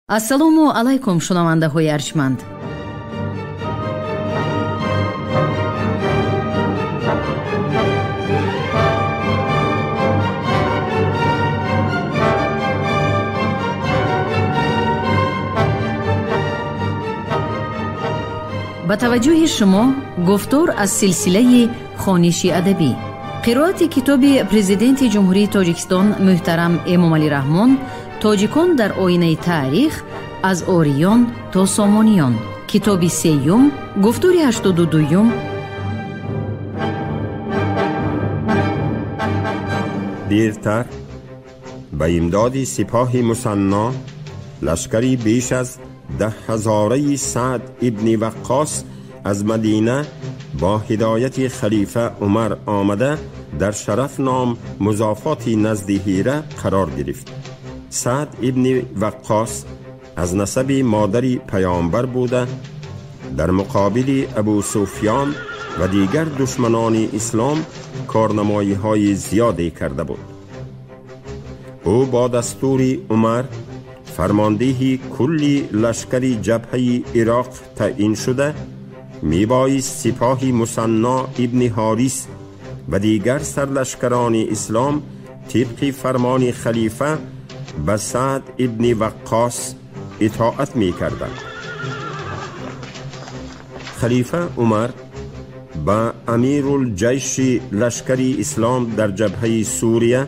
ассалому алайкум шунавандаҳои арҷманд. ба таваҷҷӯҳи шумо гуфтор аз силсилаи хониши адабӣ. қироати китоби президенти ҷумҳурии Тоҷикистон муҳтарам Эмомалӣ Раҳмон «Тоҷикон дар оинаи таърих аз ориён то сомониён». китоби сеюм, гуфтори 82. دیرتر به امداد سپاه مثنا لشکری بیش از 10,000 سعد ابن وقاص از مدینه با هدایت خلیفه عمر آمده در شرف نام مضافات نزد هیره قرار گرفت. سعد ابن وقاص از نسب مادری پیامبر بوده در مقابل ابو سفیان و دیگر دشمنان اسلام کارنمایی های زیادی کرده بود. او با دستور عمر فرماندهی کلی لشکری جبهه عراق تعیین شده میبایست سپاه مثنا ابن حارث و دیگر سرلشکران اسلام طبق فرمان خلیفه به سعد ابن وقاص اطاعت میکردند. خلیفه عمر به امیر الجیش لشکری اسلام در جبهه سوریه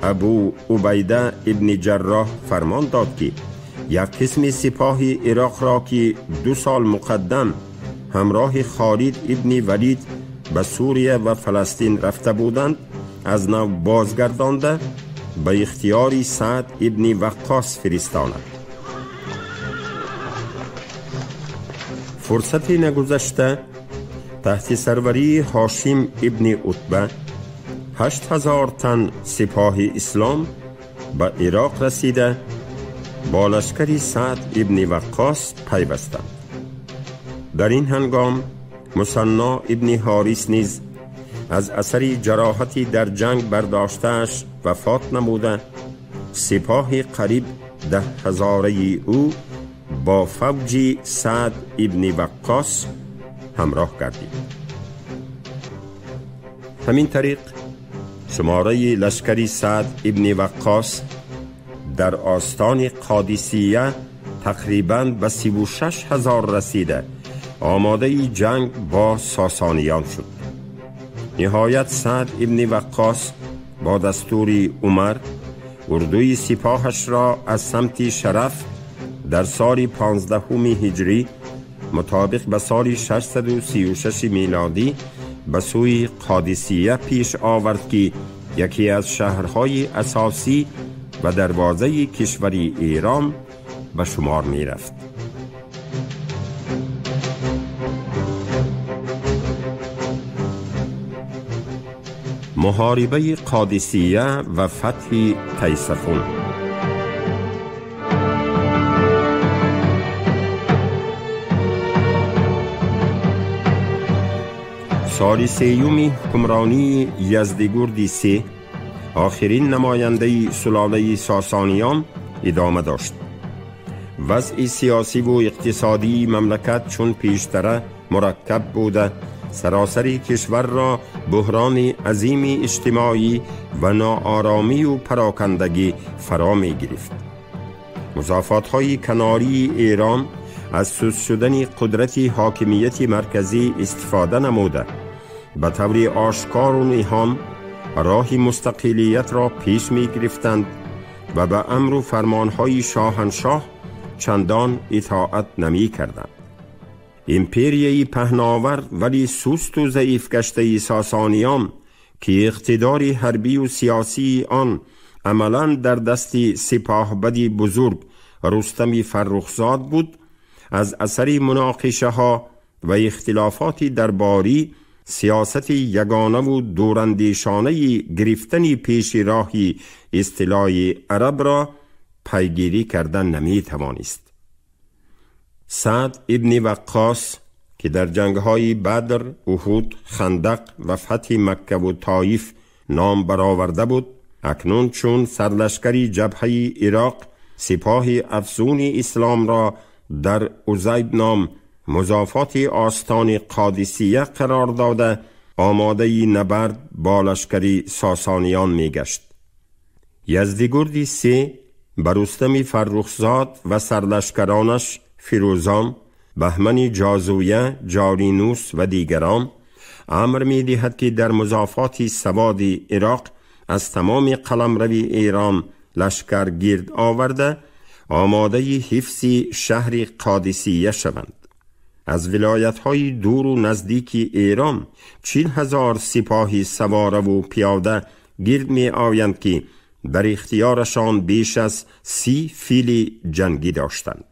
ابو عبیده ابن جراح فرمان داد که یک قسم سپاه عراق را که 2 سال مقدم همراه خالد ابن ولید به سوریه و فلسطین رفته بودند از نو بازگردانده به اختیار سعد ابن وقاص فرستاند. فرصت نگذشته تحت سروری هاشم ابن عتبه 8,000 تن سپاه اسلام به عراق رسیده با لشکر سعد ابن وقاص پیوستند. در این هنگام مثنا ابن حارث نیز از اثر جراحتی در جنگ برداشته‌اش وفات نموده سپاه قریب 10,000 او با فوج سعد ابن وقاص همراه گردید. همین طریق شماره لشکری سعد ابن وقاص در آستان قادسیه تقریباً به 36,000 رسیده آماده جنگ با ساسانیان شد. نهایت سعد ابن وقاص با دستور عمر اردوی سپاهش را از سمت شرف در سال 15 هجری مطابق به سال 636 میلادی به سوی قادسیه پیش آورد که یکی از شهرهای اساسی و دروازه کشور ایران به شمار می رفت. محاربه قادسیه و فتح تیسفون. سال 3 حکمرانی یزدگرد 3 آخرین نماینده سلاله ساسانیان ادامه داشت. وضع سیاسی و اقتصادی مملکت چون پیشتر مرکب بوده سراسر کشور را بحران عظیم اجتماعی و ناآرامی و پراکندگی فرا می گرفت. مضافات های کناری ایران از سوس شدن قدرت حاکمیت مرکزی استفاده نموده به طور آشکار و نهان راه مستقلیت را پیش می گرفتند و به امر و فرمانهای شاهنشاه چندان اطاعت نمی کردند. امپریای پهناور ولی سست و ضعیف گشته ساسانیان که اقتدار حربی و سیاسی آن عملاً در دست سپاهبد بزرگ رستم فرخزاد بود، از اثر مناقشه ها و اختلافات درباری سیاست یگانه و دوراندیشانه گرفتن پیش راهی اصطلاح عرب را پیگیری کردن نمی توانست. سعد ابن وقاص که در جنگ‌های بدر، احد، خندق و فتح مکه و طائف نام برآورده بود، اکنون چون سرلشکری جبهه عراق سپاه افزون اسلام را در عزیب نام مضافات آستان قادسیه قرار داده آماده نبرد با لشکر ساسانیان می گشت. یزدگرد سه بر رستم فرخزاد و سرلشکرانش فیروزان، بهمن جازویه، جالینوس و دیگران امر می دهد که در مضافات سواد عراق از تمام قلمرو ایران لشکر گرد آورده آماده حفظ شهر قادسیه شوند. از ولایت‌های دور و نزدیک ایران 40,000 سپاه سواره و پیاده گرد می آیند که در اختیارشان بیش از 30 فیل جنگی داشتند.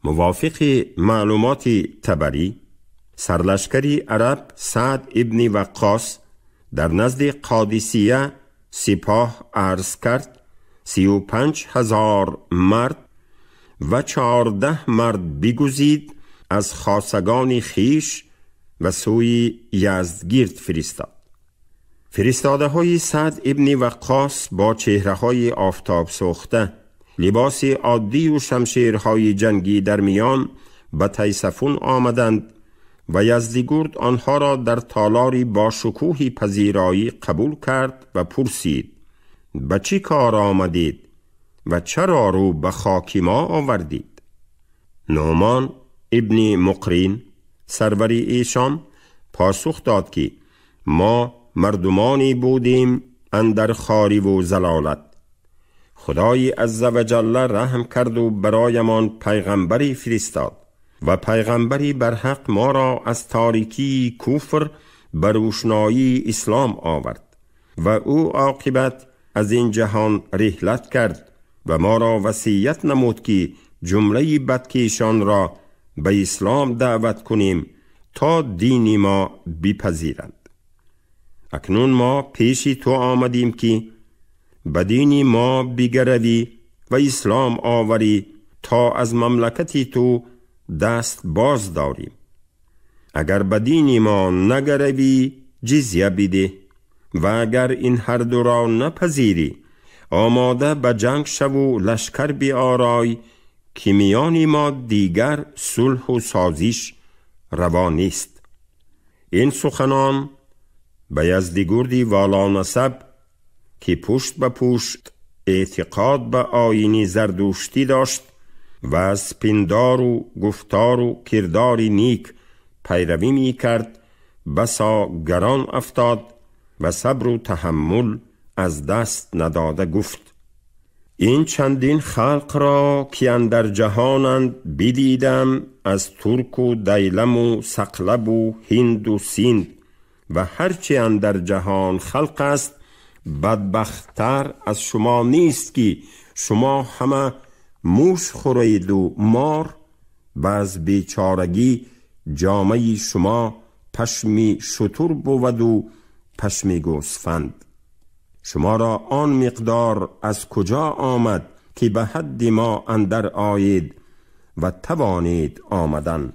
موافق معلومات طبری، سرلشکری عرب سعد ابن وقاص در نزد قادسیه سپاه عرض کرد 35,000 مرد و 14 مرد بگزید از خاصگان خیش و سوی یزدگرد فرستاد. فرستاده های سعد ابن وقاص با چهره های آفتاب سوخته، لباس عادی و شمشیرهای جنگی در میان به تیسفون آمدند و یزدگرد آنها را در تالاری با شکوه پذیرایی قبول کرد و پرسید: به چی کار آمدید و چرا رو به خاک ما آوردید؟ نعمان ابن مقرین سروری ایشان پاسخ داد که ما مردمانی بودیم اندر خواری و زلالت. خدای عزوجل رحم کرد و برایمان پیغمبری فرستاد و پیغمبری برحق ما را از تاریکی کفر بر روشنایی اسلام آورد و او عاقبت از این جهان رحلت کرد و ما را وصیت نمود که جمله بدکیشان را به اسلام دعوت کنیم تا دین ما بپذیرند. اکنون ما پیشی تو آمدیم که به دین ما بگروی و اسلام آوری تا از مملکتی تو دست باز داریم. اگر به دین ما نگروی جزیه بده و اگر این هر دو را نپذیری آماده به جنگ شو و لشکر بیارای که میان ما دیگر صلح و سازش روا نیست. این سخنان به یزدگردی والانسب که پشت به پشت اعتقاد به آیین زردشتی داشت و از پندار و گفتار و کرداری نیک پیروی می کرد بسا گران افتاد و صبر و تحمل از دست نداده گفت: این چندین خلق را که اندر جهانند بدیدم، از ترک و دیلم و سقلب و هند و سیند و هرچی اندر جهان خلق است بدبختتر از شما نیست که شما همه موش خورید و مار و از بیچارگی جامه شما پشمی شتر بود و پشمی گوسفند. شما را آن مقدار از کجا آمد که به حد ما اندر آید و توانید آمدن؟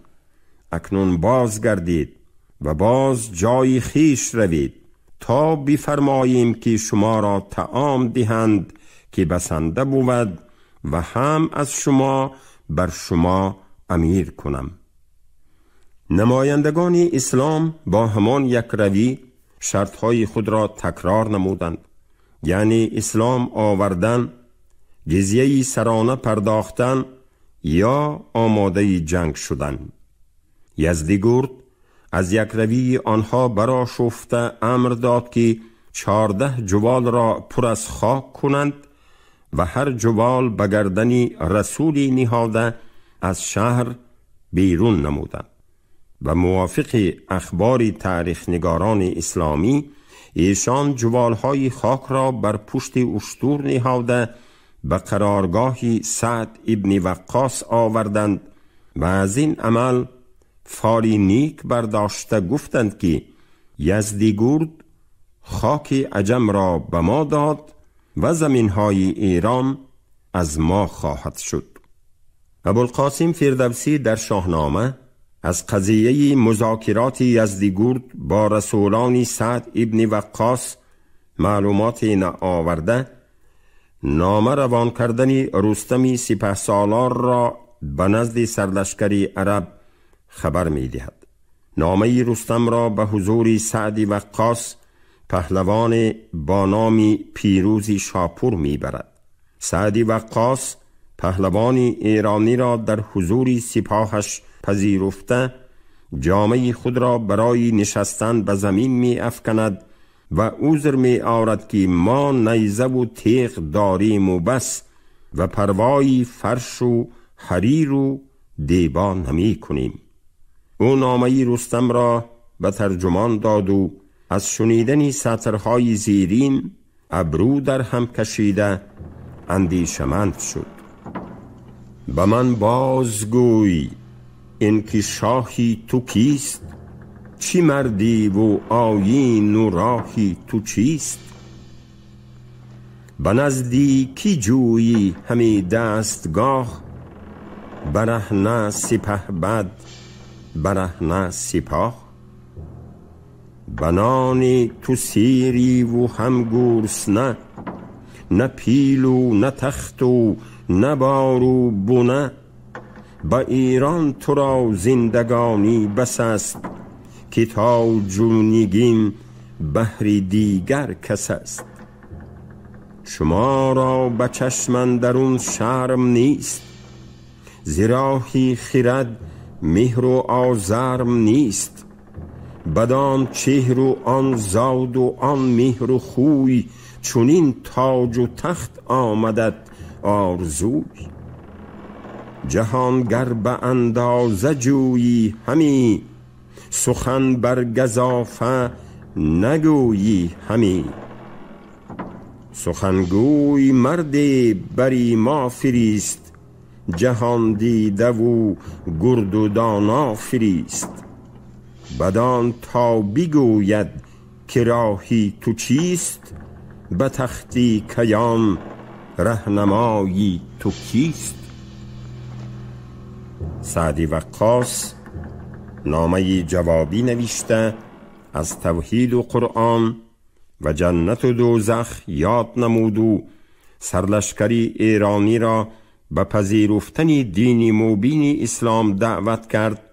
اکنون باز گردید و باز جای خیش روید تا بفرماییم که شما را طعام دهند که بسنده بود و هم از شما بر شما امیر کنم. نمایندگان اسلام با همان یک روی شرطهای خود را تکرار نمودند، یعنی اسلام آوردن، جزیه سرانه پرداختن یا آماده جنگ شدن. یزدگرد از یک روی آنها برآشفته امر داد که 14 جوال را پر از خاک کنند و هر جوال به گردنی رسولی نهاده از شهر بیرون نمودند. و موافق اخبار تاریخ نگاران اسلامی ایشان جوالهای خاک را بر پشت اشتور نهاده به قرارگاه سعد ابن وقاص آوردند و از این عمل فاری نیک برداشته گفتند که یزدگرد خاک عجم را به ما داد و زمینهای ایران از ما خواهد شد. ابوالقاسم فردوسی در شاهنامه از قضیه مذاکرات یزدگرد با رسولان سعد ابن وقاص معلومات آورده نامه روان کردن رستمی سپهسالار را به نزد سرلشکری عرب خبر می دهد. نامه رستم را به حضور سعد وقاص پهلوان با نام پیروزی شاپور می برد. سعد وقاص پهلوان ایرانی را در حضور سپاهش پذیرفته جامه خود را برای نشستن به زمین می افکند و عذر می آورد که ما نیزه و تیغ داریم و بس و پروایی فرش و حریر و دیبا نمی کنیم. او نامه رستم را به ترجمان داد و از شنیدن سطرهای زیرین ابرو در هم کشیده اندیشمند شد. به من بازگوی این که شاهی تو کیست؟ چی مردی و آیین و راهی تو چیست؟ به نزدیکی جویی همی دستگاه، برهنه سپهبد برهنه سپاه. بنان تو سیری و هم گرسنه، نه پیل و نه تخت و نه بار و بنه. با ایران تو را زندگانی بس است، که تا جونگین بهر دیگر کس است. شما را به چشم درون شرم نیست، زراحی خرد مهر و آزرم نیست. بدان چهر و آن زاد و آن مهر و خوی، چونین تاج و تخت آمدت آرزوی. جهانگر به اندازه جویی همی، سخن بر گزافه نگویی همی. سخنگوی مرد بری ما فریست، جهان دیده و گرد و دانا فریست. بدان تا بگوید که راهی تو چیست، به تختی کیان رهنمایی تو کیست. سعد وقاص نامه جوابی نوشته از توحید و قرآن و جنت و دوزخ یاد نمود و سرلشکری ایرانی را به پذیرفتن دین مبین اسلام دعوت کرد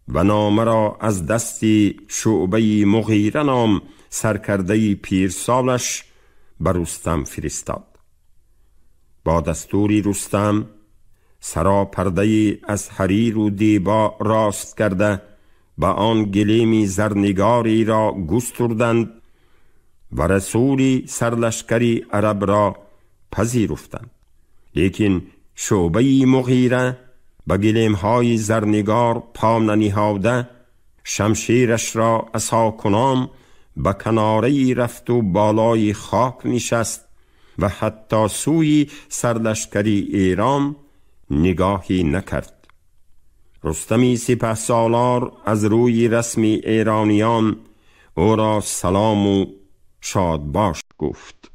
و نامه را از دست شعبه مغیره نام سرکرده پیرسالش به رستم فرستاد. با دستور رستم سراپرده از حریر و دیبا راست کرده با آن گلیم زرنگاری را گستردند و رسول سرلشکری عرب را پذیرفتند. لیکن شعبه مغیره با گلیم‌های زرنگار پا ننهاده شمشیرش را عصا کنان به کناره رفت و بالای خاک نشست و حتی سوی سرلشکری ایران نگاهی نکرد. رستمی سپهسالار از روی رسمی ایرانیان او را سلام و شادباش گفت.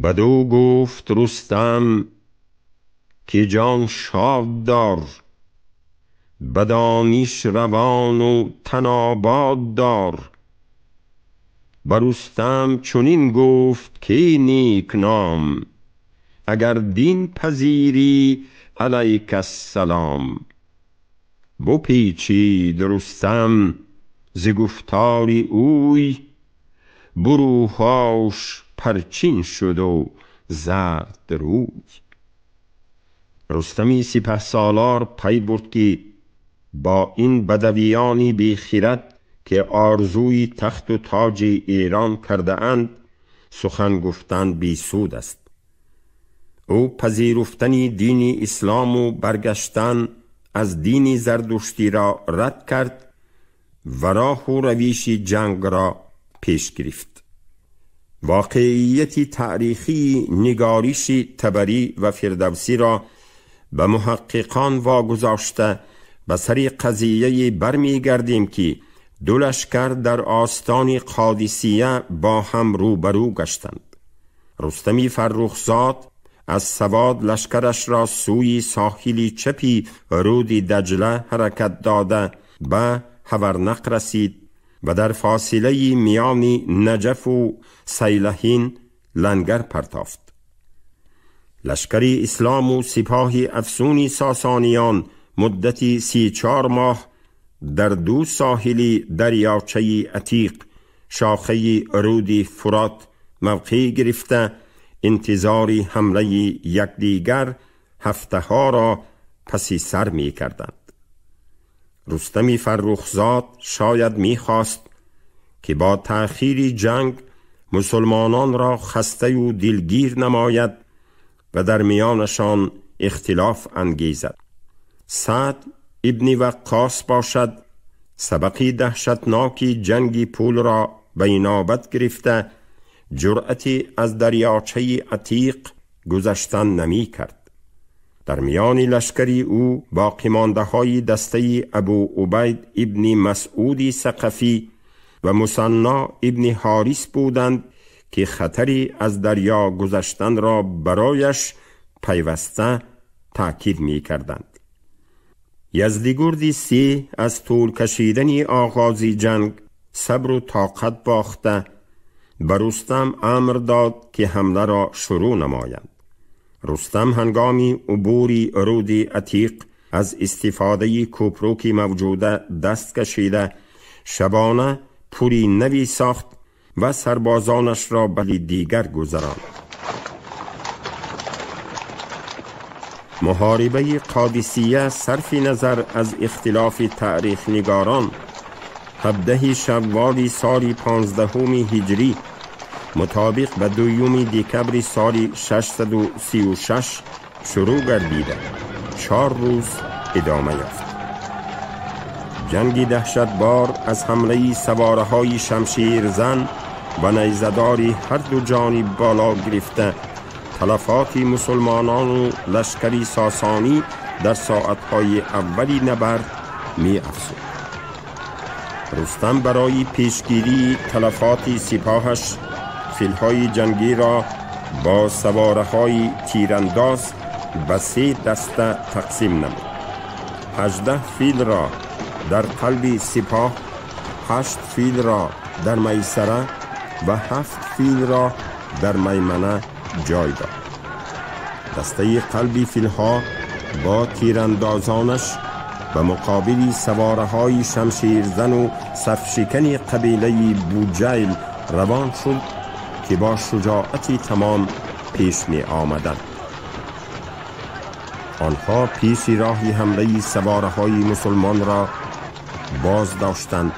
بدو گفت رستم که جان شاد دار، بدانش روان و تن آباد دار. بر رستم چنین گفت که نیک نام، اگر دین پذیری علیک السلام. بپیچید رستم ز گفتاری اوی، بروهاش پرچین شد و زرد روی. رستمی سپهسالار پی برد که با این بدویانی بی خرد که آرزوی تخت و تاج ایران کرده اند سخن گفتن بی سود است. او پذیرفتن دین اسلام و برگشتن از دین زردشتی را رد کرد و راه و رویش جنگ را پیش گرفت. واقعیت تاریخی نگارش طبری و فردوسی را به محققان واگذاشته به سر قضیه برمی گردیم که دو لشکر در آستان قادسیه با هم روبرو گشتند. رستمی فرخزاد از سواد لشکرش را سوی ساحلی چپی رود دجله حرکت داده به هورنق رسید و در فاصله میان نجف و سیلحین لنگر پرتافت. لشکری اسلام و سپاه افسون ساسانیان مدتی 34 ماه در دو ساحلی دریاچه عتیق شاخه رود فرات موقع گرفته انتظار حمله یکدیگر هفته ها را پسی سر می کردند. رستم فرخزاد شاید می خواست که با تأخیر جنگ مسلمانان را خسته و دلگیر نماید و در میانشان اختلاف انگیزد. سعد ابن وقاص باشد سبقی دهشتناکی جنگی پول را به نوبت گرفته جرأتی از دریاچه عتیق گذشتن نمی کرد. در میان لشکری او باقی مانده های دسته ابو عبید ابن مسعود ثقفی و مثنی ابن حارث بودند که خطری از دریا گذشتن را برایش پیوسته تأکید می کردند. یزدگرد سی از طول کشیدن آغاز جنگ صبر و طاقت باخته به رستم امر داد که حمله را شروع نمایند. رستم هنگامی عبوری رود عتیق از استفاده کوپروکی موجوده دست کشیده شبانه پوری نوی ساخت و سربازانش را به دیگر گذراند. محاربه قادسیه صرف نظر از اختلاف تاریخ نگاران 17 شوال سال 15 هجری مطابق به 2 دکبر سال 636 شروع گردیده 4 روز ادامه یافت. جنگی دهشتبار از حمله سوارهای شمشیر زن و نیزداری هر دو جانب بالا گرفته تلفات مسلمانان و لشکری ساسانی در ساعتهای اولی نبرد می افزود. رستم برای پیشگیری تلفات سپاهش فیلهای جنگی را با سوارهای تیرانداز به 3 دسته تقسیم نمود. 18 فیل را در قلب سپاه، 8 فیل را در میسره و 7 فیل را در میمنه جای داد. دسته قلبی فیلها با تیراندازانش و مقابل سوارهای شمشیرزن و صفشکن قبیله بوجیل روان شد که با شجاعتی تمام پیش می آمدند. آنها پیش راه حمله سوارهای مسلمان را باز داشتند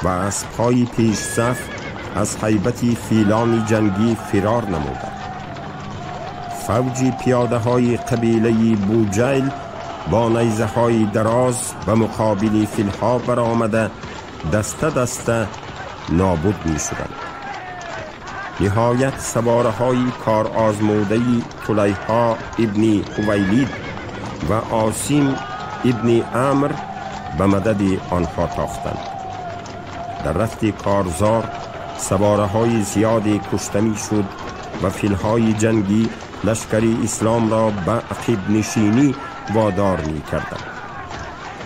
و اسبهای پیش صف از هیبت فیلان جنگی فرار نمودند. فوج پیاده های قبیله بوجیل با نیزه های دراز و مقابل فیلها برآمده دسته دسته نابود می شدند. نهایت سوارهای کار آزموده طلیحا ابن حویلید و عاصم ابن عمرو به مدد آنها تاختند. در رفت کارزار سوارهای زیادی کشته می شد و فیلهای جنگی لشکری اسلام را به عقب نشینی وادار می کردند.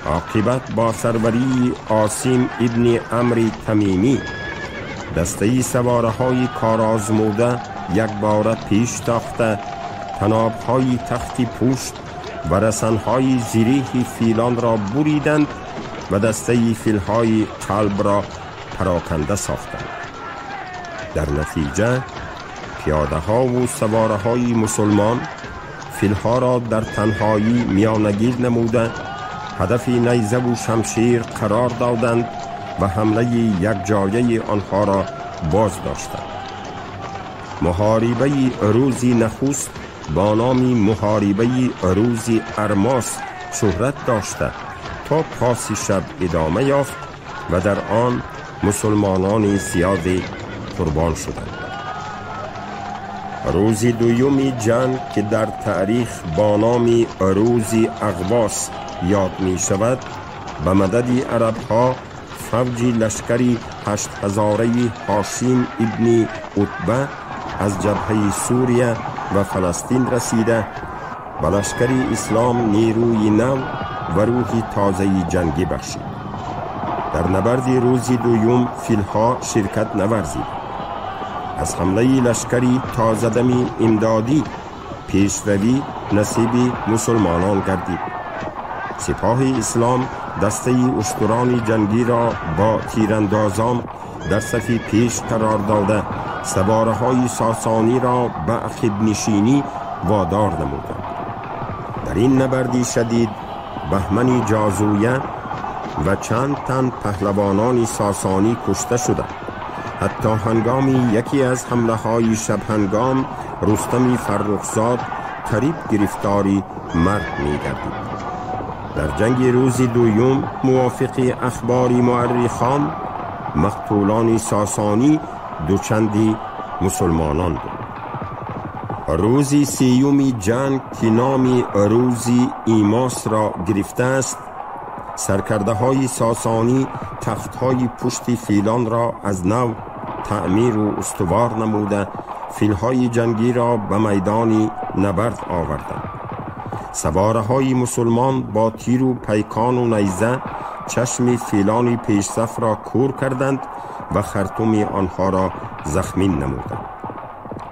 عاقبت با سروری عاصم ابن عمرو تمیمی دسته سوارهای کارآزموده یک باره پیش تاخته طنابهای تختی پوشت و رسنهای زریح فیلان را بریدند و دسته فیلهای قلب را پراکنده ساختند. در نتیجه پیاده ها و سواره های مسلمان فیلها را در تنهایی میانگیر نموده هدف نیزه و شمشیر قرار دادند و حمله یک جایه آنها را باز داشتند. محاربه روز نخست با نام محاربه روز ارماس شهرت داشته تا پاس شب ادامه یافت و در آن مسلمانان زیادی قربان شدند. روز دوم جنگ که در تاریخ با نام روز اغواس یاد می شود به مدد عربها فوج لشکری 8000 هاشم ابن عتبه از جبهه سوریه و فلسطین رسیده به لشکر اسلام نیروی نو و روحی تازه جنگی بخشید. در نبرد روز دوم فیلها شرکت نورزید. از حمله لشکری تازه دم امدادی پیشروی نصیب مسلمانان گردید. سپاه اسلام دسته اشتران جنگی را با تیراندازان در صف پیش قرار داده سواره های ساسانی را به عقب نشینی وادار نمودند. در این نبردی شدید بهمن جازویه و چند تن پهلوانان ساسانی کشته شدند. حتی هنگامی یکی از حمله های شب هنگام رستم فرخزاد قریب گرفتاری مرد می گردید. در جنگ روز دوم موافق اخبار مورخان مقتولان ساسانی دوچندی مسلمانان بود. روزی سیومی جنگ که نام روزی ایماس را گرفته است، سرکرده های ساسانی تخت های پشت فیلان را از نو تعمیر و استوار نموده فیل های جنگی را به میدان نبرد آوردند. سواره های مسلمان با تیر و پیکان و نیزه چشم فیلان پیش صف را کور کردند و خرطوم آنها را زخمی نمودند.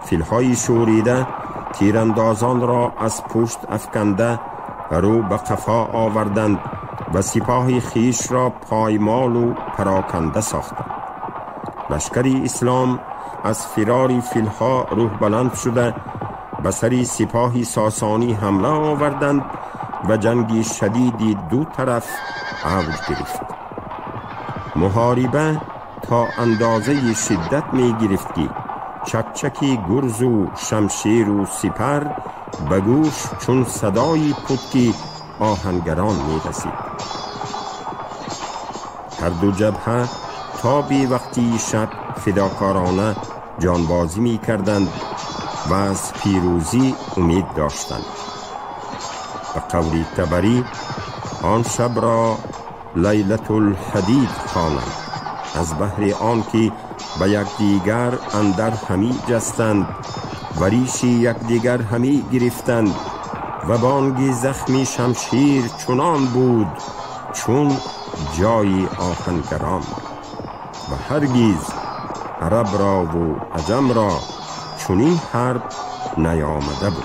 فیلهای شوریده تیراندازان را از پشت افکنده رو به قفا آوردند و سپاه خیش را پایمال و پراکنده ساختند. لشکر اسلام از فرار فیلها روح بلند شده به سر سپاه ساسانی حمله آوردند و جنگی شدیدی دو طرف اوج گرفت. محاربه تا اندازه شدت می گرفت که چکچکی گرز و شمشیر و سپر به گوش چون صدای پتک آهنگران می رسید. هر دو جبهه تا به وقتی شب فداکارانه جانبازی می کردند و از پیروزی امید داشتند. به قول طبری آن شب را لیلة الحدید خوانند، از بهر آن که به یکدیگر اندر همی جستند و ریش یکدیگر همی گرفتند و بانگ زخمی شمشیر چنان بود چون جای آهنگران و هرگز عرب را و عجم را چنین حرب نیامده بود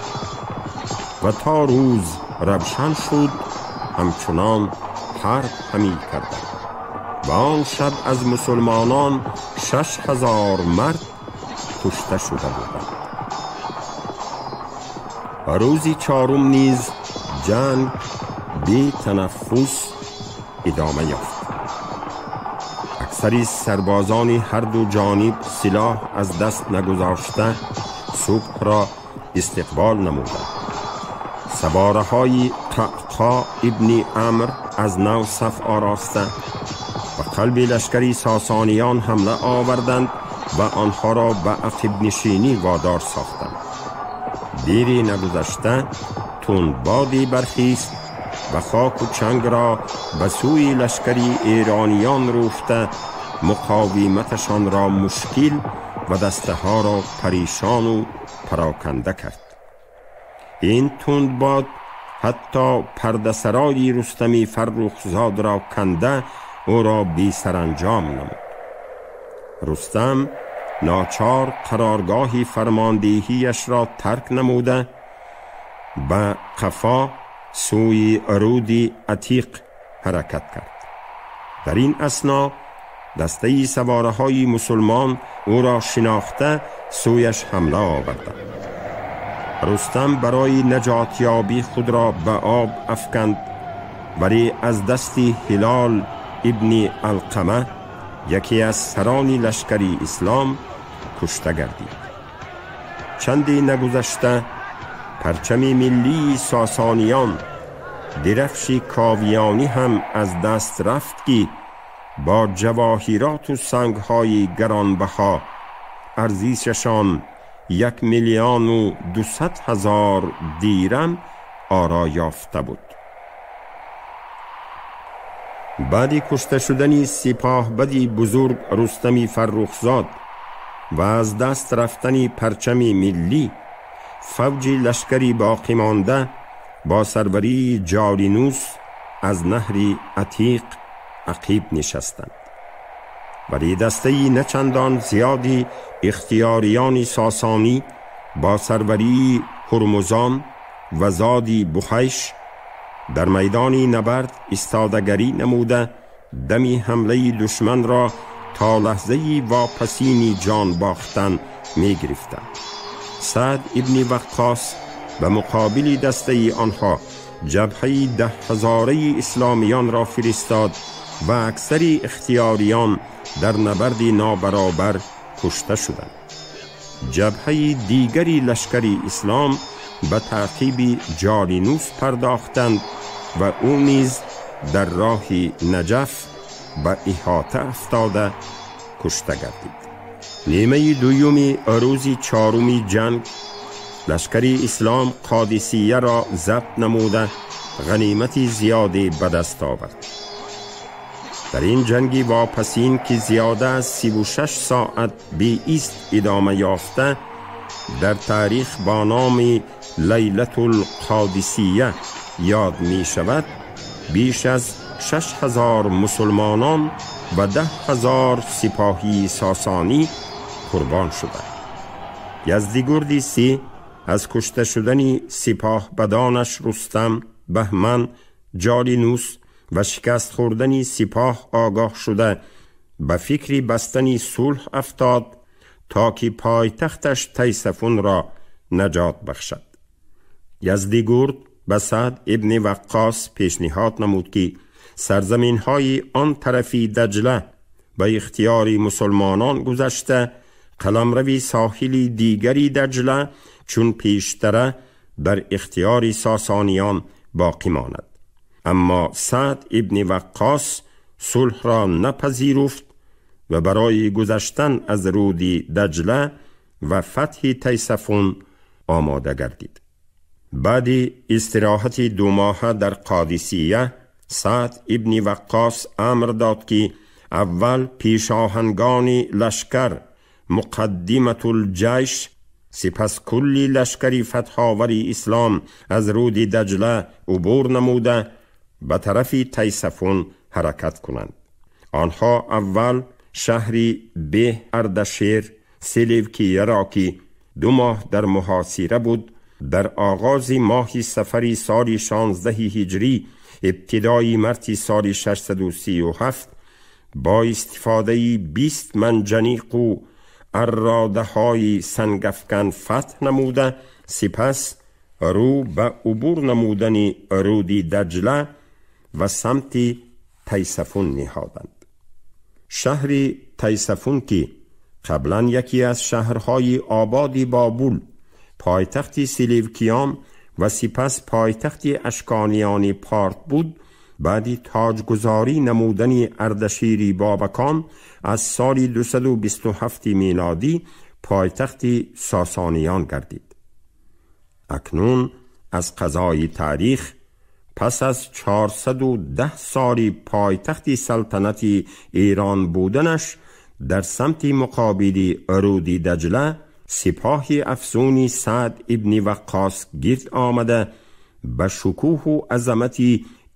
و تا روز روشن شد همچنان حرب همی کردند. و آن شب از مسلمانان 6000 مرد کشته شده بودند. و روزی چهارم نیز جنگ بی تنفس ادامه یافت. اکثر سربازان هر دو جانب سلاح از دست نگذاشته صبح را استقبال نمودند. سواره های قعقاع ابن عمرو از نو صف آراسته و قلب لشکری ساسانیان حمله آوردند و آنها را به عقب نشینی وادار ساختند. دیری نگذشته تندبادی برخیست و خاک و چنگ را به سوی لشکری ایرانیان روفته مقاومتشان را مشکل و دسته ها را پریشان و پراکنده کرد. این تندباد حتی پردسرای رستم فرخزاد را کنده او را بی سرانجام نمود. رستم ناچار قرارگاه فرماندهیش را ترک نموده به قفا سوی رود عتیق حرکت کرد. در این اثنا دسته سواره های مسلمان او را شناخته سویش حمله آوردند. رستم برای نجات یابی خود را به آب افکند ولی از دست هلال ابن علقمه یکی از سران لشکری اسلام کشته گردید. چندی نگذشته پرچم ملی ساسانیان درفش کاویانی هم از دست رفت که با جواهرات و سنگ‌های گرانبها ارزششان 1,200,000 دیرم آرا یافته بود. بعد کشته شدن سپاه بدی بزرگ رستم فرخزاد و از دست رفتن پرچم ملی، فوج لشکری باقی مانده با سروری جالینوس از نهر عتیق عقیب نشستند. ولی دسته نچندان زیادی اختیاریان ساسانی با سروری هرمزان و زادی بخیش در میدان نبرد استادگری نموده دمی حمله دشمن را تا لحظه واپسین جان باختن می گرفتند. سعد ابن وقاص به مقابل دسته آنها جبهه 10,000 اسلامیان را فرستاد و اکثر اختیاریان در نبرد نابرابر کشته شدند. جبهه دیگری لشکری اسلام به تعقیب جالینوس پرداختند و او نیز در راه نجف به احاطه افتاده کشته گردید. نیمه دوم روز 4 جنگ لشکری اسلام قادسیه را ضبط نموده غنیمت زیادی به دست آورد. در این جنگ واپسین که زیاده از 36 ساعت بی ایست ادامه یافته در تاریخ با نام لیلة القادسیه یاد می شود، بیش از 6,000 مسلمانان و 10,000 سپاهی ساسانی قربان شدند. یزدگرد سی از کشته شدن سپاه بدانش رستم، بهمن، جالینوس و شکست خوردن سپاه آگاه شده به فکر بستن صلح افتاد تا که پایتختش تیسفون را نجات بخشد. یزدگرد به سعد ابن وقاص پیشنهاد نمود که سرزمین های آن طرفی دجله به اختیار مسلمانان گذشته قلمرو ساحلی دیگری دجله چون پیشتره در اختیار ساسانیان باقی ماند. اما سعد ابن وقاص صلح را نپذیرفت و برای گذشتن از رود دجله و فتح تیسفون آماده گردید. بعد استراحت 2 ماه در قادسیه سعد ابن وقاص امر داد که اول پیشاهنگان لشکر مقدمت الجیش، سپس کلی لشکری فتحاوری اسلام از رود دجله عبور نموده به طرف تیسفون حرکت کنند. آنها اول شهری به اردشیر سلیوکیه را که 2 ماه در محاصره بود در آغاز ماه سفری سال 16 هجری ابتدای مارس سال 637 با استفاده 20 منجنیق و اراده های سنگفکن فتح نموده، سپس رو به عبور نمودن رود دجله و سمت تیسفون نهادند. شهر تیسفون که قبلا یکی از شهرهای آباد بابل، پایتخت سلیوکیان و سپس پایتخت اشکانیان پارت بود، بعدی تاجگذاری نمودن اردشیر بابکان از سال 227 میلادی پایتخت ساسانیان گردید. اکنون از قضای تاریخ پس از 410 سال پایتخت سلطنت ایران بودنش در سمت مقابل رود دجله سپاه افسون سعد ابن وقاص گرد آمده به شکوه و عظمت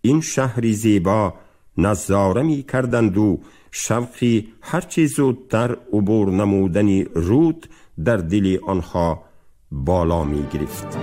این شهر زیبا نظاره می کردند و شوقی هرچی زودتر عبور نمودن رود در دل آنها بالا می گرفت.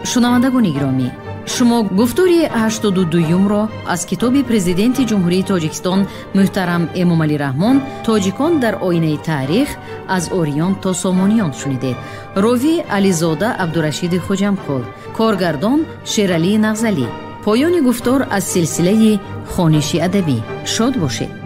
شنوندگان گرامی، شما گفتاری 82 را از کتاب پرزیدنت جمهوری تاجیکستان محترم امامعلی رحمان تاجیکان در آینه تاریخ از اوریان تا سامانیان شنیدید. راوی علیزاده عبدالرشید خوجمکل، کارگردان شیرعلی نغزلی. پایان گفتار از سلسله خوانش ادبی. شاد باشید.